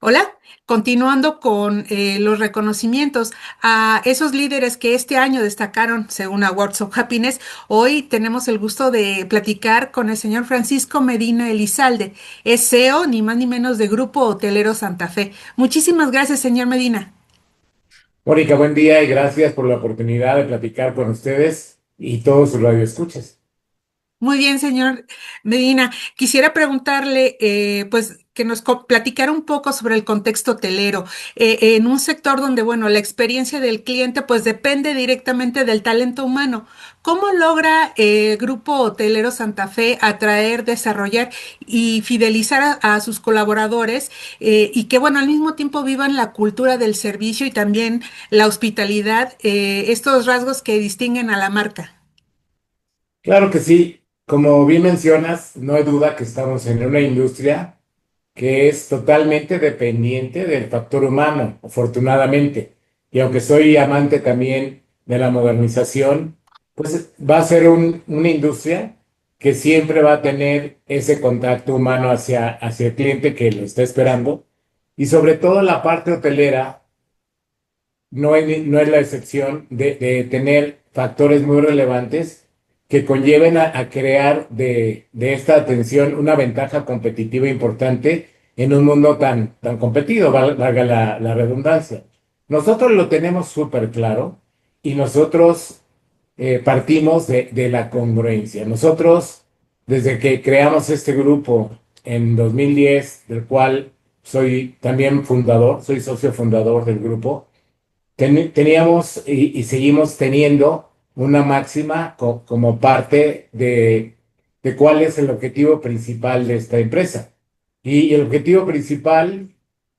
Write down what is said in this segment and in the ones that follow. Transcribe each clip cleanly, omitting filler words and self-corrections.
Hola, continuando con los reconocimientos a esos líderes que este año destacaron según Awards of Happiness, hoy tenemos el gusto de platicar con el señor Francisco Medina Elizalde, es CEO ni más ni menos de Grupo Hotelero Santa Fe. Muchísimas gracias, señor Medina. Mónica, buen día y gracias por la oportunidad de platicar con ustedes y todos sus radioescuchas. Muy bien, señor Medina. Quisiera preguntarle, pues, que nos platicara un poco sobre el contexto hotelero, en un sector donde, bueno, la experiencia del cliente, pues, depende directamente del talento humano. ¿Cómo logra Grupo Hotelero Santa Fe atraer, desarrollar y fidelizar a sus colaboradores y que, bueno, al mismo tiempo vivan la cultura del servicio y también la hospitalidad, estos rasgos que distinguen a la marca? Claro que sí, como bien mencionas, no hay duda que estamos en una industria que es totalmente dependiente del factor humano, afortunadamente. Y aunque soy amante también de la modernización, pues va a ser una industria que siempre va a tener ese contacto humano hacia el cliente que lo está esperando. Y sobre todo la parte hotelera no es la excepción de tener factores muy relevantes que conlleven a crear de esta atención una ventaja competitiva importante en un mundo tan competido, valga la redundancia. Nosotros lo tenemos súper claro y nosotros partimos de la congruencia. Nosotros, desde que creamos este grupo en 2010, del cual soy también fundador, soy socio fundador del grupo, teníamos y seguimos teniendo una máxima como parte de cuál es el objetivo principal de esta empresa. Y el objetivo principal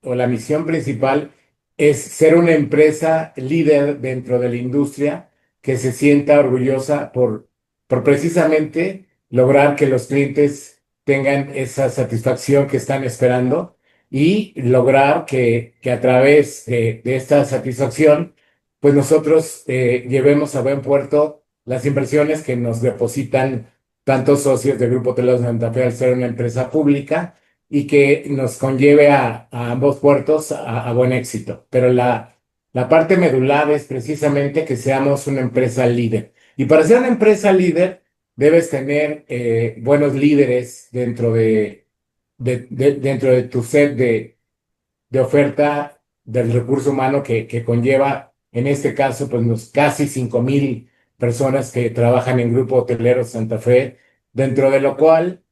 o la misión principal es ser una empresa líder dentro de la industria que se sienta orgullosa por precisamente lograr que los clientes tengan esa satisfacción que están esperando y lograr que a través de esta satisfacción, pues nosotros llevemos a buen puerto las inversiones que nos depositan tantos socios del Grupo Telos Santa Fe al ser una empresa pública y que nos conlleve a ambos puertos a buen éxito. Pero la parte medular es precisamente que seamos una empresa líder. Y para ser una empresa líder, debes tener buenos líderes dentro de tu set de oferta del recurso humano que conlleva, en este caso, pues casi 5,000 personas que trabajan en Grupo Hotelero Santa Fe, dentro de lo cual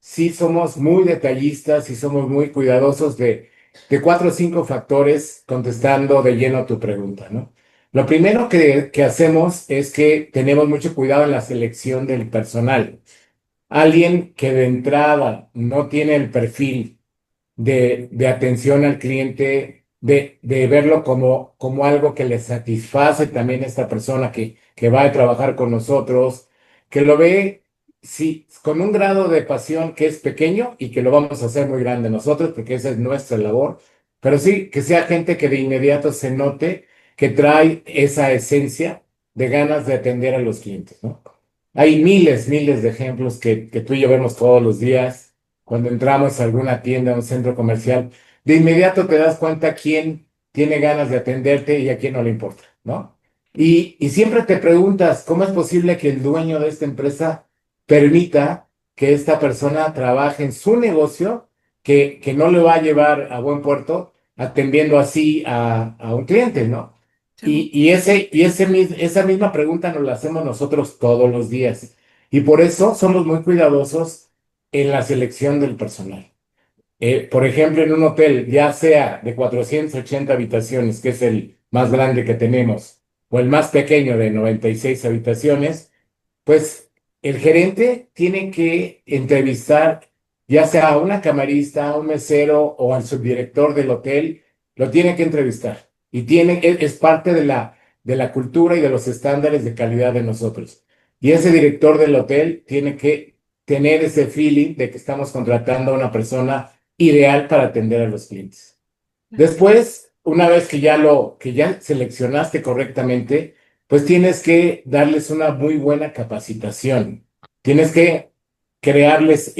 sí somos muy detallistas y somos muy cuidadosos de cuatro o cinco factores, contestando de lleno tu pregunta, ¿no? Lo primero que hacemos es que tenemos mucho cuidado en la selección del personal. Alguien que de entrada no tiene el perfil de atención al cliente, de verlo como algo que le satisface también a esta persona que va a trabajar con nosotros, que lo ve, sí, con un grado de pasión que es pequeño y que lo vamos a hacer muy grande nosotros, porque esa es nuestra labor, pero sí que sea gente que de inmediato se note que trae esa esencia de ganas de atender a los clientes, ¿no? Hay miles de ejemplos que tú y yo vemos todos los días cuando entramos a alguna tienda, a un centro comercial. De inmediato te das cuenta quién tiene ganas de atenderte y a quién no le importa, ¿no? Y siempre te preguntas, ¿cómo es posible que el dueño de esta empresa permita que esta persona trabaje en su negocio que no le va a llevar a buen puerto atendiendo así a un cliente, ¿no? Esa misma pregunta nos la hacemos nosotros todos los días. Y por eso somos muy cuidadosos en la selección del personal. Por ejemplo, en un hotel, ya sea de 480 habitaciones, que es el más grande que tenemos, o el más pequeño de 96 habitaciones, pues el gerente tiene que entrevistar ya sea a una camarista, a un mesero o al subdirector del hotel, lo tiene que entrevistar. Y es parte de la cultura y de los estándares de calidad de nosotros. Y ese director del hotel tiene que tener ese feeling de que estamos contratando a una persona ideal para atender a los clientes. Después, una vez que ya seleccionaste correctamente, pues tienes que darles una muy buena capacitación. Tienes que crearles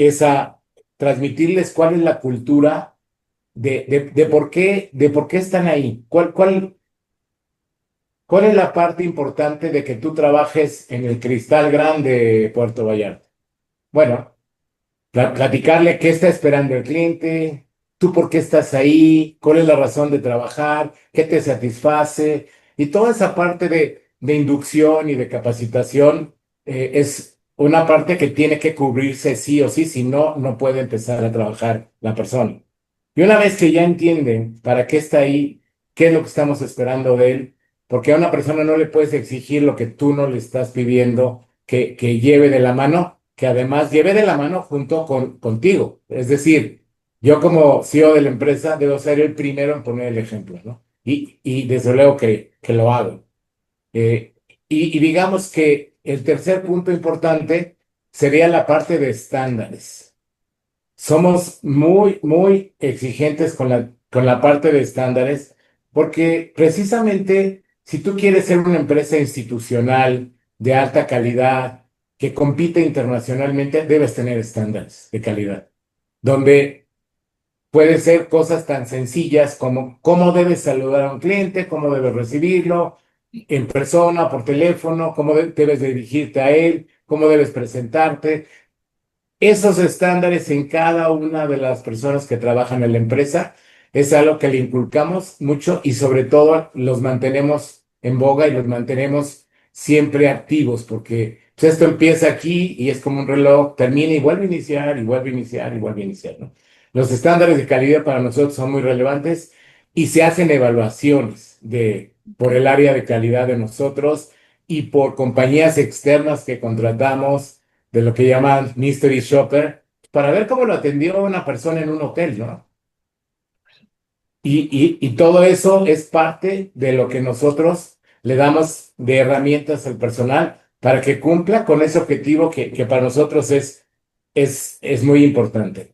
transmitirles cuál es la cultura de por qué están ahí. ¿Cuál es la parte importante de que tú trabajes en el Cristal Grande de Puerto Vallarta? Bueno, platicarle qué está esperando el cliente, tú por qué estás ahí, cuál es la razón de trabajar, qué te satisface, y toda esa parte de inducción y de capacitación es una parte que tiene que cubrirse sí o sí, si no, no puede empezar a trabajar la persona. Y una vez que ya entienden para qué está ahí, qué es lo que estamos esperando de él, porque a una persona no le puedes exigir lo que tú no le estás pidiendo que lleve de la mano, que además lleve de la mano junto contigo. Es decir, yo como CEO de la empresa debo ser el primero en poner el ejemplo, ¿no? Y desde luego que lo hago. Eh, y digamos que el tercer punto importante sería la parte de estándares. Somos muy exigentes con la parte de estándares, porque precisamente si tú quieres ser una empresa institucional de alta calidad que compite internacionalmente, debes tener estándares de calidad, donde puede ser cosas tan sencillas como cómo debes saludar a un cliente, cómo debes recibirlo, en persona, por teléfono, cómo debes dirigirte a él, cómo debes presentarte. Esos estándares en cada una de las personas que trabajan en la empresa es algo que le inculcamos mucho y sobre todo los mantenemos en boga y los mantenemos siempre activos porque pues, esto empieza aquí y es como un reloj, termina y vuelve a iniciar y vuelve a iniciar y vuelve a iniciar, ¿no? Los estándares de calidad para nosotros son muy relevantes y se hacen evaluaciones por el área de calidad de nosotros y por compañías externas que contratamos de lo que llaman Mystery Shopper, para ver cómo lo atendió una persona en un hotel, ¿no? Y todo eso es parte de lo que nosotros le damos de herramientas al personal para que cumpla con ese objetivo que para nosotros es muy importante.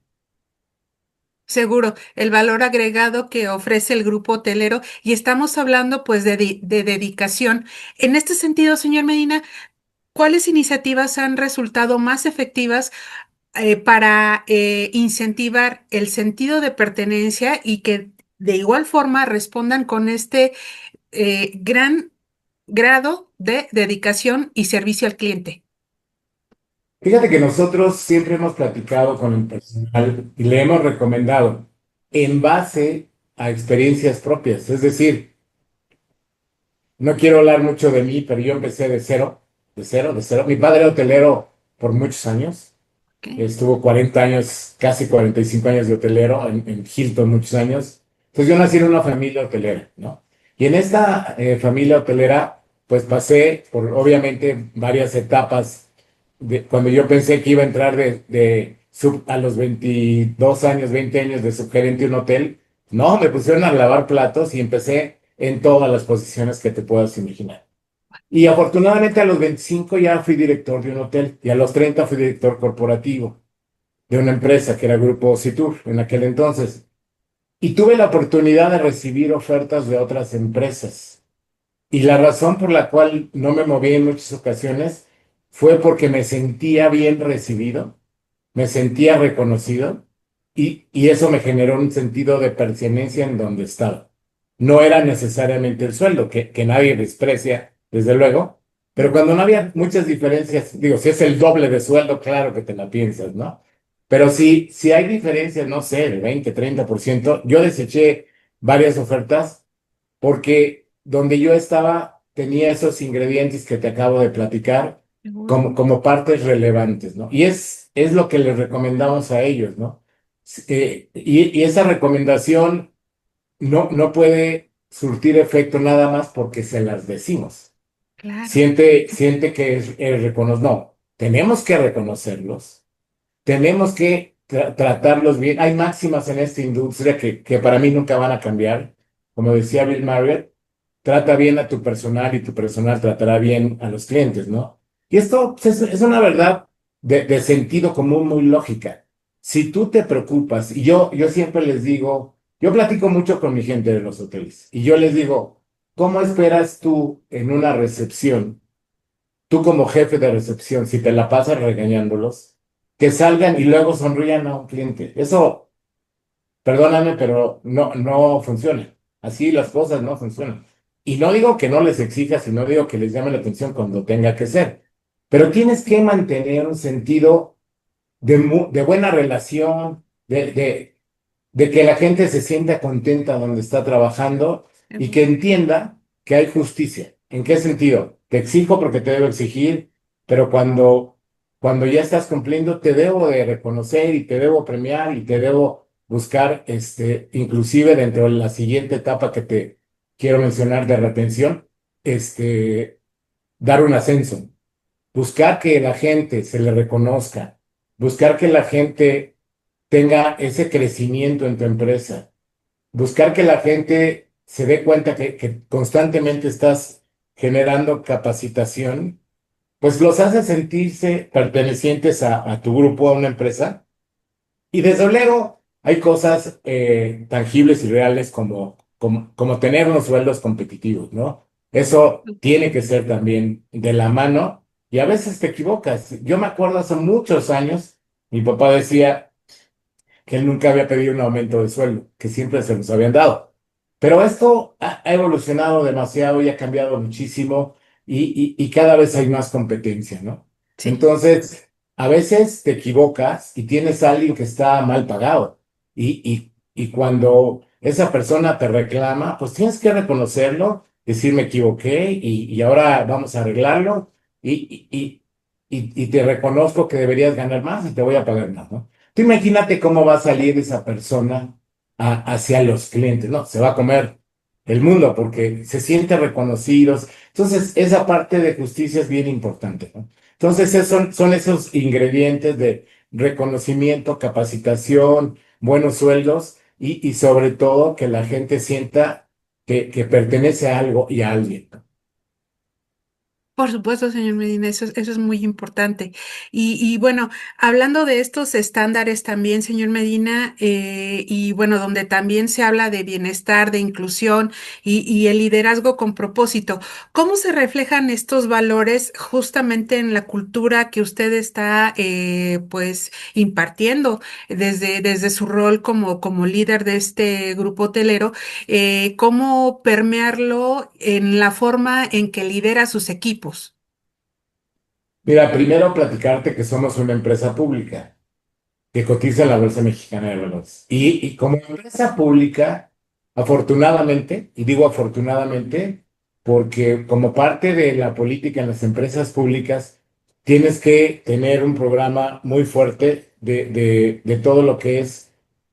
Seguro, el valor agregado que ofrece el grupo hotelero y estamos hablando pues de dedicación. En este sentido, señor Medina, ¿cuáles iniciativas han resultado más efectivas para incentivar el sentido de pertenencia y que de igual forma respondan con este gran grado de dedicación y servicio al cliente? Fíjate que nosotros siempre hemos platicado con el personal y le hemos recomendado en base a experiencias propias, es decir, no quiero hablar mucho de mí, pero yo empecé de cero, de cero, de cero. Mi padre era hotelero por muchos años. ¿Ok? Estuvo 40 años, casi 45 años de hotelero en Hilton, muchos años. Entonces yo nací en una familia hotelera, ¿no? Y en esta familia hotelera, pues pasé por, obviamente, varias etapas. Cuando yo pensé que iba a entrar a los 22 años, 20 años de subgerente de un hotel, no, me pusieron a lavar platos y empecé en todas las posiciones que te puedas imaginar. Y afortunadamente a los 25 ya fui director de un hotel y a los 30 fui director corporativo de una empresa que era Grupo Citur en aquel entonces. Y tuve la oportunidad de recibir ofertas de otras empresas. Y la razón por la cual no me moví en muchas ocasiones fue porque me sentía bien recibido, me sentía reconocido y eso me generó un sentido de pertenencia en donde estaba. No era necesariamente el sueldo, que nadie desprecia, desde luego, pero cuando no había muchas diferencias, digo, si es el doble de sueldo, claro que te la piensas, ¿no? Pero si hay diferencias, no sé, de 20, 30%, yo deseché varias ofertas porque donde yo estaba tenía esos ingredientes que te acabo de platicar Seguro. como partes relevantes, ¿no? Y es lo que les recomendamos a ellos, ¿no? Y esa recomendación no puede surtir efecto nada más porque se las decimos. Claro, Siente que no, tenemos que reconocerlos, tenemos que tratarlos bien. Hay máximas en esta industria que para mí nunca van a cambiar. Como decía Bill Marriott, trata bien a tu personal y tu personal tratará bien a los clientes, ¿no? Y esto pues, es una verdad de sentido común muy lógica. Si tú te preocupas, y yo siempre les digo, yo platico mucho con mi gente de los hoteles, y yo les digo, ¿cómo esperas tú en una recepción, tú como jefe de recepción, si te la pasas regañándolos, que salgan y luego sonrían a un cliente? Eso perdóname, pero no funciona. Así las cosas no funcionan. Y no digo que no les exijas y no digo que les llame la atención cuando tenga que ser, pero tienes que mantener un sentido de buena relación, de que la gente se sienta contenta donde está trabajando y que entienda que hay justicia. ¿En qué sentido? Te exijo porque te debo exigir, pero cuando ya estás cumpliendo, te debo de reconocer y te debo premiar y te debo buscar, inclusive dentro de la siguiente etapa que te quiero mencionar de retención, dar un ascenso, buscar que la gente se le reconozca, buscar que la gente tenga ese crecimiento en tu empresa, buscar que la gente se dé cuenta que constantemente estás generando capacitación, pues los hace sentirse pertenecientes a tu grupo, a una empresa. Y desde luego hay cosas tangibles y reales como tener unos sueldos competitivos, ¿no? Eso tiene que ser también de la mano y a veces te equivocas. Yo me acuerdo hace muchos años, mi papá decía que él nunca había pedido un aumento de sueldo, que siempre se los habían dado. Pero esto ha evolucionado demasiado y ha cambiado muchísimo y cada vez hay más competencia, ¿no? Sí. Entonces, a veces te equivocas y tienes a alguien que está mal pagado y cuando esa persona te reclama, pues tienes que reconocerlo, decir me equivoqué y ahora vamos a arreglarlo y te reconozco que deberías ganar más y te voy a pagar más, ¿no? Tú imagínate cómo va a salir esa persona hacia los clientes, ¿no? Se va a comer el mundo porque se siente reconocidos. Entonces, esa parte de justicia es bien importante, ¿no? Entonces, son esos ingredientes de reconocimiento, capacitación, buenos sueldos y sobre todo que la gente sienta que pertenece a algo y a alguien, ¿no? Por supuesto, señor Medina, eso es muy importante. Y bueno, hablando de estos estándares también, señor Medina, y bueno, donde también se habla de bienestar, de inclusión y el liderazgo con propósito, ¿cómo se reflejan estos valores justamente en la cultura que usted está pues impartiendo desde su rol como líder de este grupo hotelero? ¿Cómo permearlo en la forma en que lidera sus equipos? Mira, primero platicarte que somos una empresa pública que cotiza en la Bolsa Mexicana de Valores. Y como empresa pública, afortunadamente, y digo afortunadamente, porque como parte de la política en las empresas públicas, tienes que tener un programa muy fuerte de todo lo que es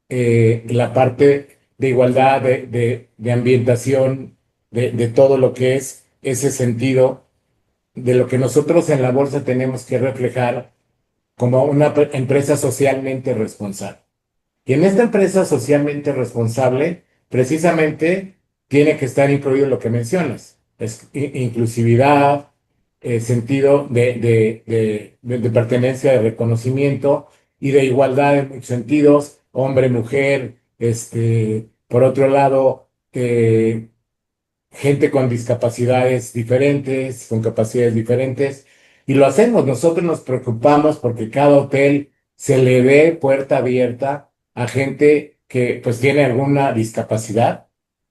la parte de igualdad, de ambientación, de todo lo que es ese sentido de lo que nosotros en la bolsa tenemos que reflejar como una empresa socialmente responsable. Y en esta empresa socialmente responsable, precisamente tiene que estar incluido lo que mencionas, es inclusividad, sentido de pertenencia, de reconocimiento y de igualdad en muchos sentidos, hombre, mujer, por otro lado, gente con discapacidades diferentes, con capacidades diferentes, y lo hacemos. Nosotros nos preocupamos porque cada hotel se le dé puerta abierta a gente que pues tiene alguna discapacidad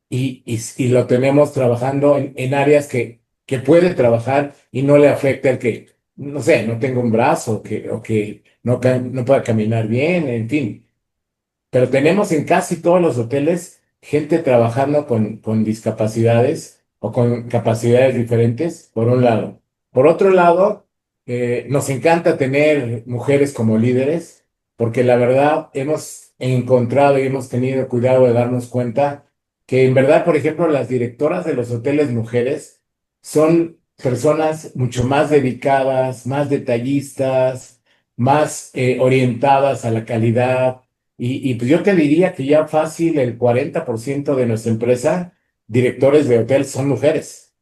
y lo tenemos trabajando en áreas que puede trabajar y no le afecta el que, no sé, no tenga un brazo o que no pueda caminar bien, en fin. Pero tenemos en casi todos los hoteles gente trabajando con discapacidades o con capacidades diferentes, por un lado. Por otro lado, nos encanta tener mujeres como líderes, porque la verdad hemos encontrado y hemos tenido cuidado de darnos cuenta que en verdad, por ejemplo, las directoras de los hoteles mujeres son personas mucho más dedicadas, más detallistas, más orientadas a la calidad y pues yo te diría que ya fácil el 40% de nuestra empresa, directores de hotel, son mujeres,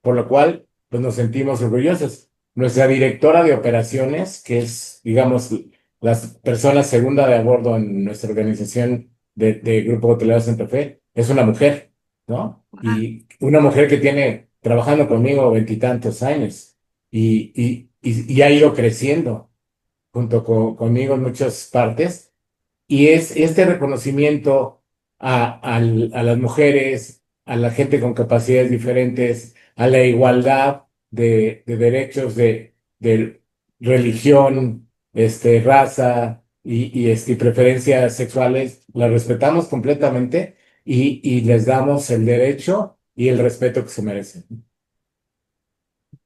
por lo cual pues nos sentimos orgullosos. Nuestra directora de operaciones, que es, digamos, las personas segunda de a bordo en nuestra organización de Grupo Hotelero Santa Fe, es una mujer, ¿no? Ah, Y una mujer que tiene trabajando conmigo veintitantos años y ha ido creciendo junto conmigo en muchas partes y es este reconocimiento a las mujeres, a la gente con capacidades diferentes, a la igualdad de derechos de religión, raza y preferencias sexuales, las respetamos completamente y les damos el derecho y el respeto que se merecen.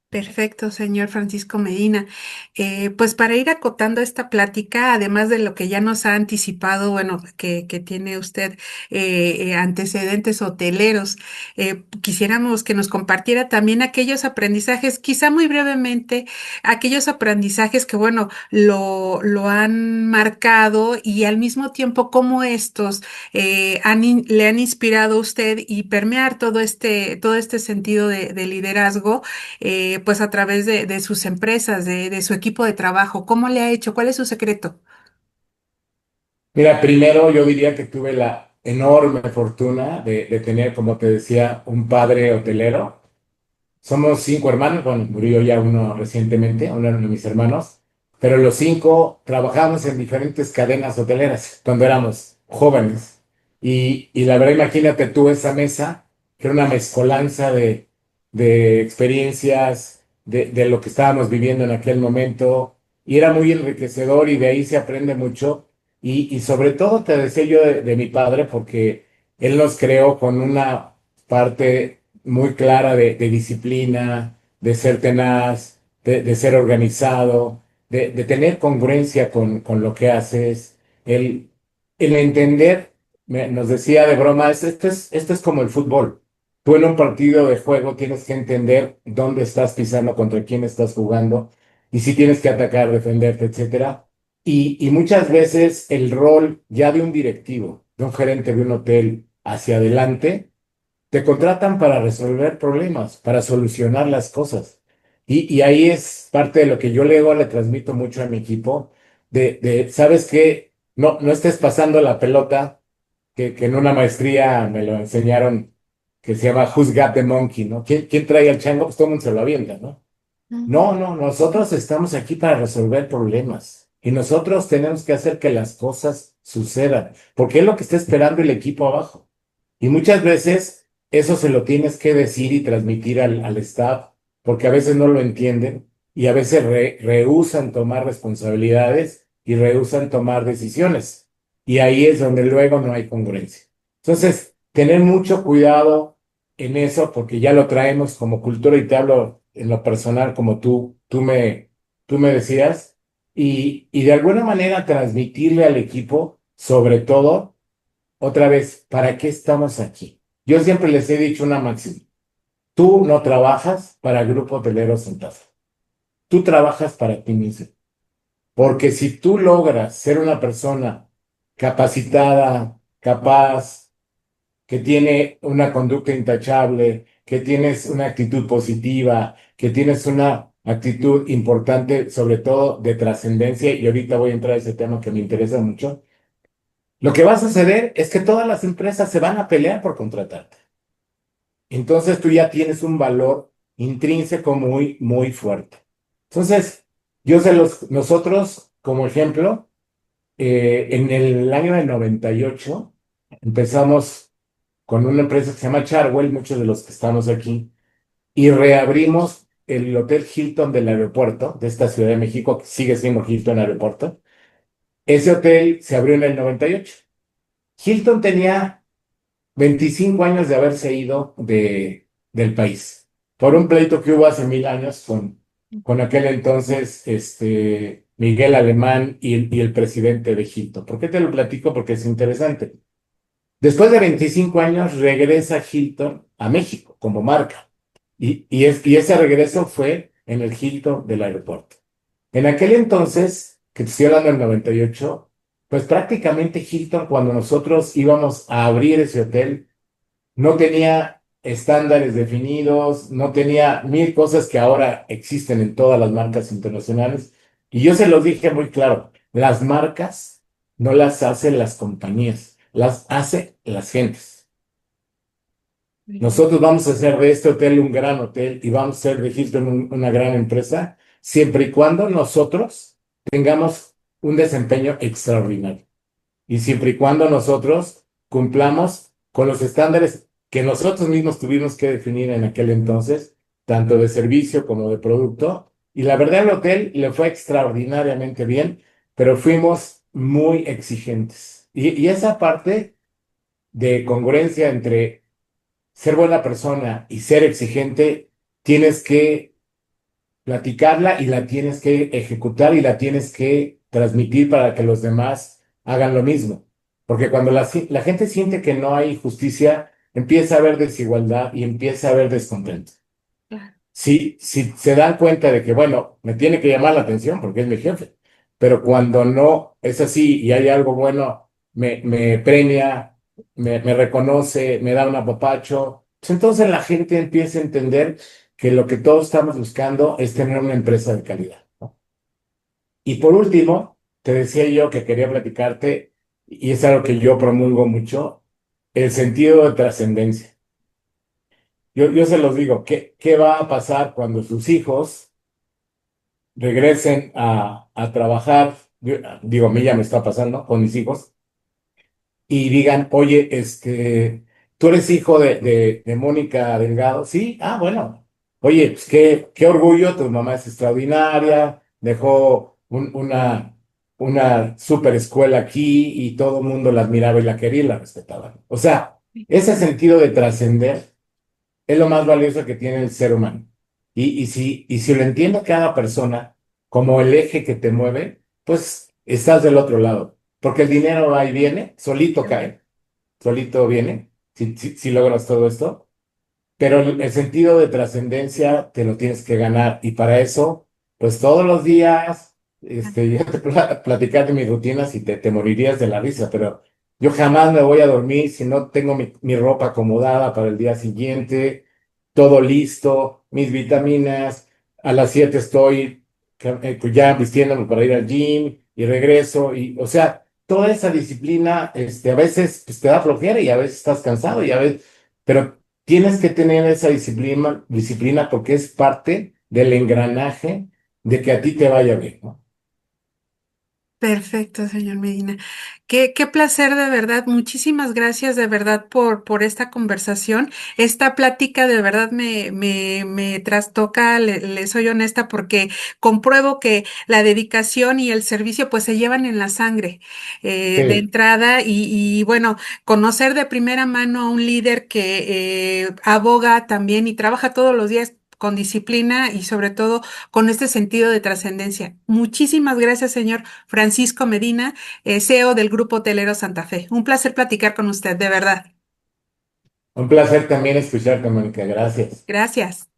Perfecto, señor Francisco Medina. Pues para ir acotando esta plática, además de lo que ya nos ha anticipado, bueno, que tiene usted antecedentes hoteleros, quisiéramos que nos compartiera también aquellos aprendizajes, quizá muy brevemente, aquellos aprendizajes que, bueno, lo han marcado y al mismo tiempo cómo estos le han inspirado a usted y permear todo este sentido de liderazgo pues a través de sus empresas, de su equipo de trabajo. ¿Cómo le ha hecho? ¿Cuál es su secreto? Mira, primero yo diría que tuve la enorme fortuna de tener, como te decía, un padre hotelero. Somos 5 hermanos, bueno, murió ya uno recientemente, uno de mis hermanos, pero los 5 trabajamos en diferentes cadenas hoteleras cuando éramos jóvenes. Y la verdad, imagínate tú esa mesa, que era una mezcolanza de experiencias, de lo que estábamos viviendo en aquel momento, y era muy enriquecedor y de ahí se aprende mucho. Y sobre todo te decía yo de mi padre, porque él nos creó con una parte muy clara de disciplina, de ser tenaz, de ser organizado, de tener congruencia con lo que haces, el, el entender, nos decía de broma, esto es como el fútbol. Tú en un partido de juego tienes que entender dónde estás pisando, contra quién estás jugando, y si tienes que atacar, defenderte, etcétera. Y muchas veces el rol ya de un directivo, de un gerente de un hotel hacia adelante, te contratan para resolver problemas, para solucionar las cosas. Y ahí es parte de lo que yo luego le transmito mucho a mi equipo, ¿sabes qué? No estés pasando la pelota, que en una maestría me lo enseñaron, que se llama Who's Got the Monkey, ¿no? ¿Quién trae el chango? Pues todo el mundo se lo avienta, ¿no? Ujú. No, nosotros estamos aquí para resolver problemas y nosotros tenemos que hacer que las cosas sucedan, porque es lo que está esperando el equipo abajo. Y muchas veces eso se lo tienes que decir y transmitir al staff, porque a veces no lo entienden y a veces rehúsan tomar responsabilidades y rehúsan tomar decisiones. Y ahí es donde luego no hay congruencia. Entonces, tener mucho cuidado en eso, porque ya lo traemos como cultura y te hablo en lo personal, como tú me decías, y de alguna manera transmitirle al equipo, sobre todo, otra vez, ¿para qué estamos aquí? Yo siempre les he dicho una máxima. Tú no trabajas para el Grupo Hotelero Sentafa. Tú trabajas para ti mismo. Porque si tú logras ser una persona capacitada, capaz, que tiene una conducta intachable, que tienes una actitud positiva, que tienes una actitud importante, sobre todo de trascendencia, y ahorita voy a entrar a ese tema que me interesa mucho, lo que va a suceder es que todas las empresas se van a pelear por contratarte. Entonces tú ya tienes un valor intrínseco muy, muy fuerte. Entonces, nosotros, como ejemplo, en el año del 98 empezamos con una empresa que se llama Charwell, muchos de los que estamos aquí, y reabrimos el Hotel Hilton del aeropuerto de esta Ciudad de México, que sigue siendo Hilton Aeropuerto. Ese hotel se abrió en el 98. Hilton tenía 25 años de haberse ido del país por un pleito que hubo hace 1000 años con aquel entonces Miguel Alemán y el presidente de Hilton. ¿Por qué te lo platico? Porque es interesante. Después de 25 años regresa Hilton a México como marca y ese regreso fue en el Hilton del aeropuerto. En aquel entonces, que te estoy hablando del 98, pues prácticamente Hilton, cuando nosotros íbamos a abrir ese hotel, no tenía estándares definidos, no tenía mil cosas que ahora existen en todas las marcas internacionales. Y yo se los dije muy claro, las marcas no las hacen las compañías, las hace las gentes. Muy bien. Nosotros vamos a hacer de este hotel un gran hotel y vamos a hacer de Hilton una gran empresa, siempre y cuando nosotros tengamos un desempeño extraordinario. y siempre y cuando nosotros cumplamos con los estándares que nosotros mismos tuvimos que definir en aquel entonces, tanto de servicio como de producto. Y la verdad, el hotel le fue extraordinariamente bien, pero fuimos muy exigentes. Y esa parte de congruencia entre ser buena persona y ser exigente, tienes que platicarla y la tienes que ejecutar y la tienes que transmitir para que los demás hagan lo mismo. Porque cuando la gente siente que no hay justicia, empieza a haber desigualdad y empieza a haber descontento. Claro. Si se dan cuenta de que, bueno, me tiene que llamar la atención porque es mi jefe, pero cuando no es así y hay algo bueno, me premia, me reconoce, me da un apapacho, pues entonces la gente empieza a entender que lo que todos estamos buscando es tener una empresa de calidad, ¿no? Y por último, te decía yo que quería platicarte, y es algo que yo promulgo mucho, el sentido de trascendencia. Yo se los digo, ¿qué va a pasar cuando sus hijos regresen a trabajar? Digo, a mí ya me está pasando con mis hijos, y digan, oye, tú eres hijo de Mónica Delgado, ¿sí? Ah, bueno. Oye, pues qué orgullo, tu mamá es extraordinaria, dejó una super escuela aquí y todo el mundo la admiraba y la quería y la respetaba. O sea, ese sentido de trascender es lo más valioso que tiene el ser humano. Y si lo entiende cada persona como el eje que te mueve, pues estás del otro lado. Porque el dinero va y viene, solito cae, solito viene, si logras todo esto. Pero el sentido de trascendencia te lo tienes que ganar. Y para eso, pues todos los días, ya te platicar de mis rutinas y te morirías de la risa, pero yo jamás me voy a dormir si no tengo mi ropa acomodada para el día siguiente, todo listo, mis vitaminas. A las 7 estoy pues ya vistiéndome para ir al gym y regreso. Y, o sea, toda esa disciplina, a veces pues, te da flojera y a veces estás cansado y a veces, pero tienes que tener esa disciplina porque es parte del engranaje de que a ti te vaya bien, ¿no? Perfecto, señor Medina. Qué placer de verdad. Muchísimas gracias de verdad por esta conversación. Esta plática de verdad me trastoca, le soy honesta, porque compruebo que la dedicación y el servicio pues se llevan en la sangre de Sí. entrada y bueno, conocer de primera mano a un líder que aboga también y trabaja todos los días con disciplina y sobre todo con este sentido de trascendencia. Muchísimas gracias, señor Francisco Medina, CEO del Grupo Hotelero Santa Fe. Un placer platicar con usted, de verdad. Un placer también escucharte, Mónica. Gracias. Gracias.